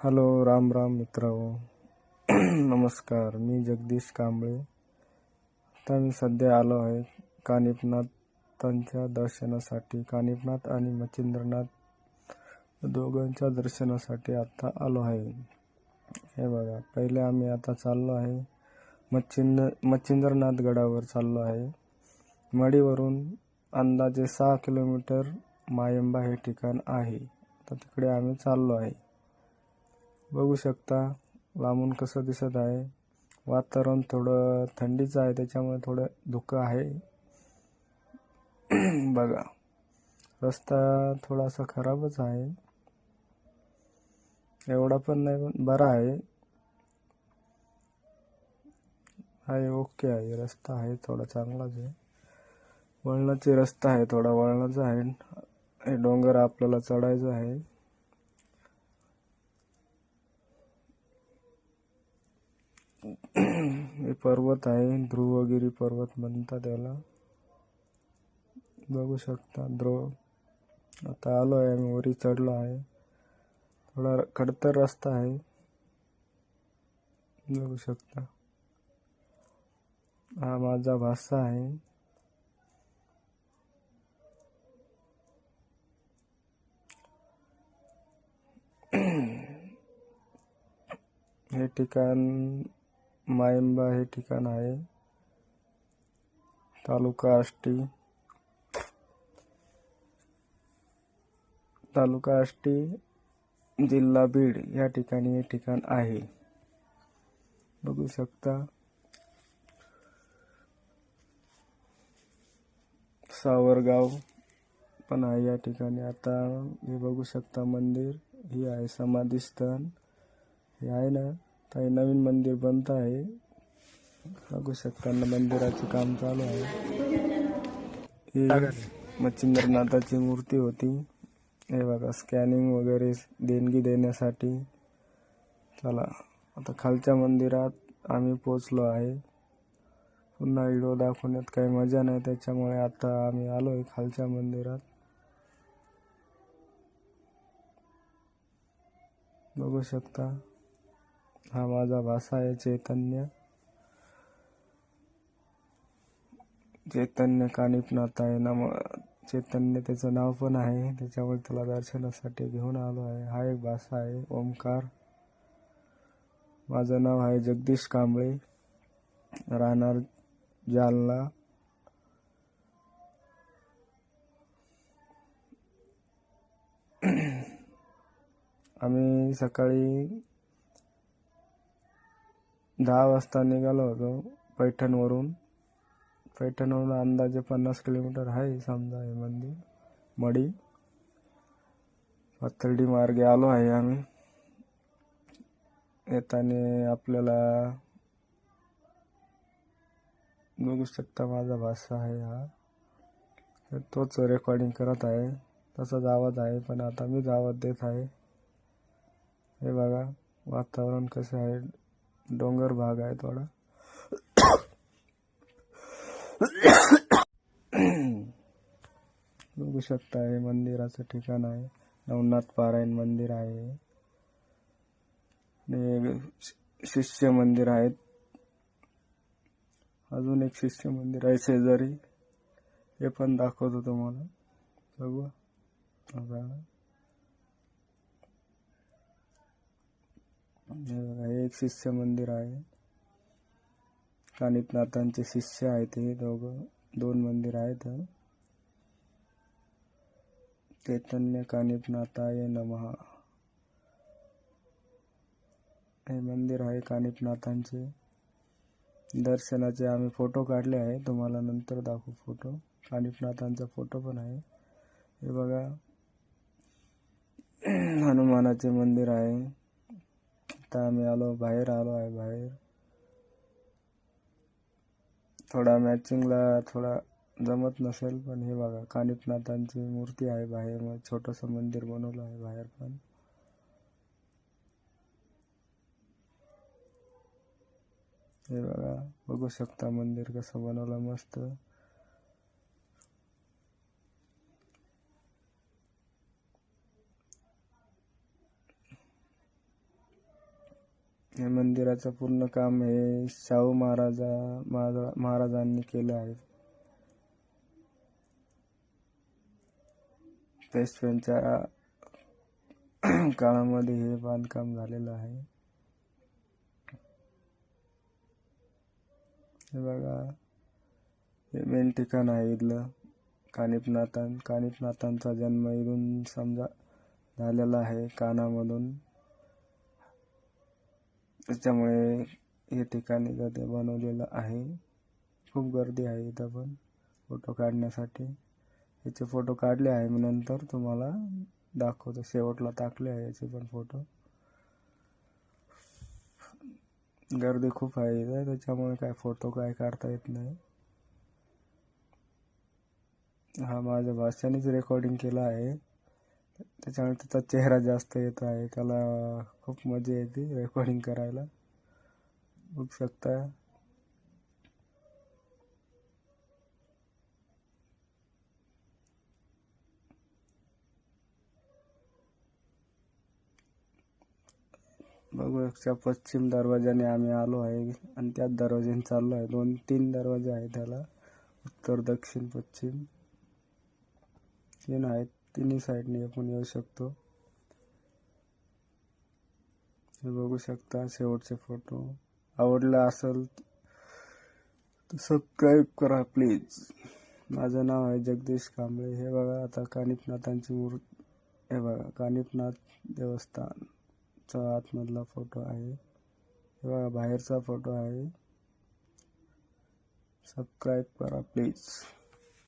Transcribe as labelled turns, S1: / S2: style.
S1: Hello, Ram Ram मित्र. नमस्कार. मी जगदीश कांबळे. आता मी सध्या आलो आहे कानिफनाथांच्या दर्शनासाठी. कानिफनाथ आणि मच्छिंद्रनाथ दोघांच्या दर्शनासाठी आता आलो आहे. हे बघा, पहिले आम्ही आता चाललो आहे मच्छिंद्रनाथ गडावर चाललो आहे. मढीवरून अंदाजे 6 किलोमीटर मायंबा हे ठिकाण आहे. तर तिकडे आम्ही चाललो आहे. बघू शकता लांबून कसं दिसत आहे. वातावरण थोडं थंडीचं आहे, त्याच्यामुळे थोडं धुकं आहे. बघा, रस्ता थोडासा खराबच आहे, एवढा पण नाही, पण बरा आहे. ओके आहे, रस्ता आहे थोडा चांगलाच आहे. वळणाचे रस्ता आहे, थोडा वळणाचा आहे. हे डोंगर आपल्याला चढायचं आहे. हे पर्वत आहे, ध्रुवगिरी पर्वत म्हणतात त्याला. बघू शकता आता आलो आहे आम्ही, वरी चढलो आहे. थोडा खडतर रस्ता आहे, बघू शकता. हा माझा भाषा आहे. हे ठिकाण मायंबा हे ठिकाण आहे. तालुका आष्टी, जिल्हा बीड या ठिकाणी हे ठिकाण आहे. बघू शकता. सावरगाव पण आहे या ठिकाणी. आता हे बघू शकता, मंदिर ही आहे समाधी स्थळ हे आहे ना. काही नवीन मंदिर बनत आहे, बघू शकता. मंदिराचे काम चालू आहे. ही मच्छिंद्रनाथाची मूर्ती होती. हे बघा, स्कॅनिंग वगैरे देणगी देण्यासाठी. चला आता खालच्या मंदिरात आम्ही पोचलो आहे. पुन्हा व्हिडिओ दाखवण्यात काही मजा नाही, त्याच्यामुळे आता आम्ही आलोय खालच्या मंदिरात. बघू शकता, हा माझा भाषा आहे चैतन्य कानिफनाथ आहे ना. चैतन्य त्याचं नाव पण आहे, त्याच्यामुळे त्याला दर्शनासाठी घेऊन आलो आहे. हा एक भाषा आहे, ओमकार. माझं नाव आहे जगदीश कांबळे, राहणार जालना. आम्ही सकाळी 10 वाजता निघालो होतो पैठणवरून. अंदाजे 50 किलोमीटर आहे समजा हे मंदिर. मढी पाथर्डी मार्गे आलो आहे आम्ही. येताना आपल्याला बघू शकता, माझा भाषा आहे हा. तर तोच रेकॉर्डिंग करत आहे, तसाच आवाज आहे, पण आता मीच आवाज देत आहे. हे बघा वातावरण कसं आहे, डोंगर भाग आहे थोडा. बघू शकता, हे मंदिराचं ठिकाण आहे. नवनाथ पारायण मंदिर आहे. शिष्य मंदिर आहेत. अजून एक शिष्य मंदिर आहे शेजारी, हे पण दाखवतो तुम्हाला. बघू, हे एक शिष्य मंदिर आहे. कानिफनाथांचे शिष्य आहेत हे दोन मंदिर आहेत. चैतन्य कानिफनाथाय नमः हे मंदिर आहे कानिफनाथांचे. दर्शनाचे आम्ही फोटो काढले आहे, तुम्हाला नंतर दाखवू फोटो. कानिफनाथांचा फोटो पण आहे. हे बघा, हनुमानाचे मंदिर आहे. आता आम्ही बाहेर आलो आहे. थोडा मॅचिंगला थोडा जमत नसेल, पण हे बघा, कानिफनाथांची मूर्ती आहे बाहेर. मग छोटंसं मंदिर बनवलं आहे बाहेर पण. हे बघा, बघू शकता मंदिर कसं बनवलं मस्त. हे मंदिराचं पूर्ण काम हे शाहू महाराजांनी केलं आहे. पेशव्यांच्या काळामध्ये हे बांधकाम झालेलं आहे. हे बघा, हे मेन ठिकाण आहे इथलं. कानिफनाथांचा जन्म इथून समजा झालेला आहे, कानामधून. त्याच्यामुळे हे ठिकाण इथं ते बनवलेलं आहे. खूप गर्दी आहे इथं पण फोटो काढण्यासाठी. याचे फोटो काढले आहे मी, नंतर तुम्हाला दाखवतो. शेवटला टाकले आहे याचे पण फोटो. गर्दी खूप आहे इथं, त्याच्यामुळे काय फोटो काय काढता येत नाही. हा माझ्या भाषेनेच रेकॉर्डिंग केला आहे, त्याच्यामुळे त्याचा चेहरा जास्त येत आहे. त्याला खूप मजा येते रेकॉर्डिंग करायला, बघू शकता. बघू शकता, पश्चिम दरवाजाने आम्ही आलो आहे आणि त्याच दरवाजाने चाललो आहे. 2-3 दरवाजे आहेत त्याला, उत्तर, दक्षिण, पश्चिम 3 आहेत. तिन्ही साईडने आपण येऊ शकतो. हे बघू शकता शेवटचे फोटो. आवडला असेल तर सबस्क्राईब करा प्लीज. माझं नाव आहे जगदीश कांबळे. हे बघा, आता कानिफनाथांची मूर्ती, हे बघा कानिफनाथ देवस्थानचा आतमधला फोटो आहे. हे बघा बाहेरचा फोटो आहे. सबस्क्राईब करा प्लीज.